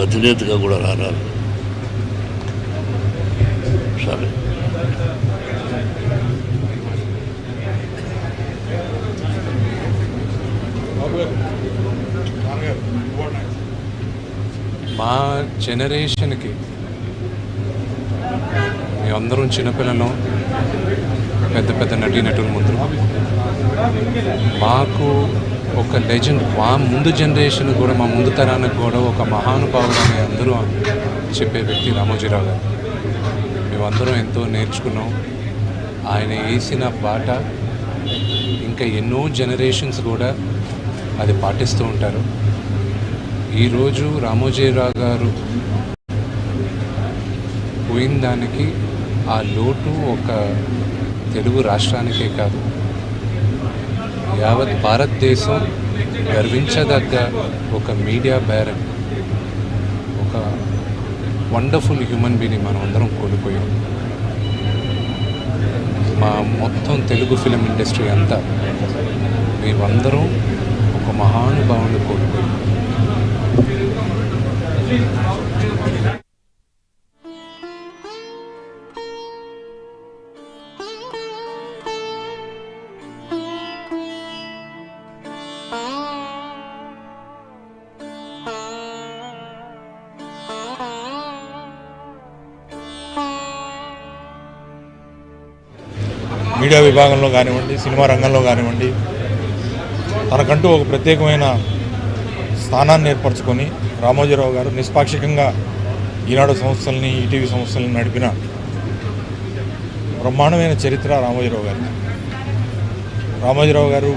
అధినేతగా కూడా రారారు. సరే, మా జనరేషన్కి మేమందరం చిన్నపిల్లలం, పెద్ద పెద్ద నటీనటుల ముందు మాకు ఒక లెజెండ్, మా ముందు జనరేషన్ కూడా, మా ముందు తరానికి కూడా ఒక మహానుభావుడు అని అందరూ చెప్పే వ్యక్తి రామోజీరావు గారు. మేమందరం ఎంతో నేర్చుకున్నాం. ఆయన వేసిన బాట ఇంకా ఎన్నో జనరేషన్స్ కూడా అది పాటిస్తూ ఉంటారు. ఈరోజు రామోజీరావు గారు పోయిన దానికి ఆ లోటు ఒక తెలుగు రాష్ట్రానికే కాదు, యావత్ భారతదేశం గర్వించదగ్గ ఒక మీడియా బ్యారన్, ఒక వండర్ఫుల్ హ్యూమన్ బీయింగ్ మనం అందరం కోల్పోయాం. మా మొత్తం తెలుగు ఫిలిం ఇండస్ట్రీ అంతా మేమందరం ఒక మహానుభావుని కోల్పోయాం. మీడియా విభాగంలో కానివ్వండి, సినిమా రంగంలో కానివ్వండి, తనకంటూ ఒక ప్రత్యేకమైన స్థానాన్ని ఏర్పరచుకొని రామోజీరావు గారు నిష్పాక్షికంగా ఈనాడు సంస్థల్ని, ఈటీవీ సంస్థల్ని నడిపిన బ్రహ్మాండమైన చరిత్ర రామోజీరావు గారు. రామోజీరావు గారు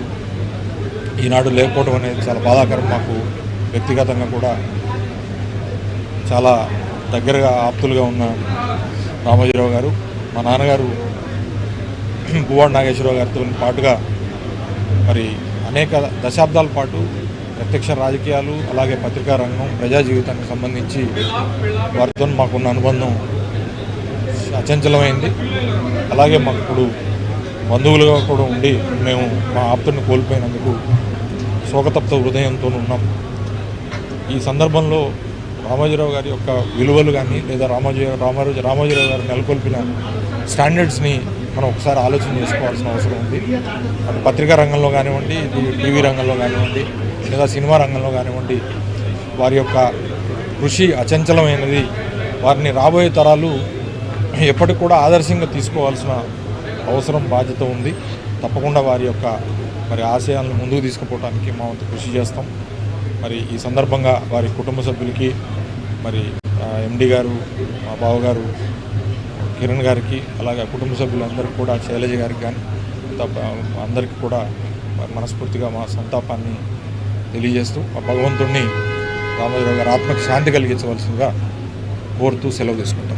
ఈనాడు లేకపోవడం అనేది చాలా బాధాకరం. మాకు వ్యక్తిగతంగా కూడా చాలా దగ్గరగా ఆప్తులుగా ఉన్న రామోజీరావు గారు, మా నాన్నగారు పువ్వాడ నాగేశ్వరరావు గారితో పాటుగా మరి అనేక దశాబ్దాల పాటు ప్రత్యక్ష రాజకీయాలు, అలాగే పత్రికా రంగం, ప్రజా జీవితానికి సంబంధించి వారితో మాకున్న అనుబంధం అచంచలమైంది. అలాగే మాకు ఇప్పుడు బంధువులుగా కూడా ఉండి మేము మా ఆప్తుని కోల్పోయినందుకు శోకతప్త హృదయంతో ఉన్నాం. ఈ సందర్భంలో రామోజీరావు గారి యొక్క విలువలు కానీ, లేదా రామోజీరావు గారు నెలకొల్పిన స్టాండర్డ్స్ని మనం ఒకసారి ఆలోచన చేసుకోవాల్సిన అవసరం ఉంది. అటు పత్రికా రంగంలో కానివ్వండి, టీవీ రంగంలో కానివ్వండి, లేదా సినిమా రంగంలో కానివ్వండి, వారి యొక్క కృషి అచంచలమైనది. వారిని రాబోయే తరాలు ఎప్పటికి కూడా ఆదర్శంగా తీసుకోవాల్సిన అవసరం, బాధ్యత ఉంది. తప్పకుండా వారి యొక్క మరి ఆశయాలను ముందుకు తీసుకుపోవడానికి మా వంతు కృషి చేస్తాం. మరి ఈ సందర్భంగా వారి కుటుంబ సభ్యులకి, మరి ఎండి గారు, మా బావగారు కిరణ్ గారికి, అలాగే కుటుంబ సభ్యులందరికీ కూడా, శైలజ గారికి కానీ అందరికీ కూడా మనస్ఫూర్తిగా మా సంతాపాన్ని తెలియజేస్తూ, ఆ భగవంతుడిని రామోజీరావు గారి ఆత్మకు శాంతి కలిగించవలసిందిగా కోరుతూ సెలవు తీసుకుంటాం.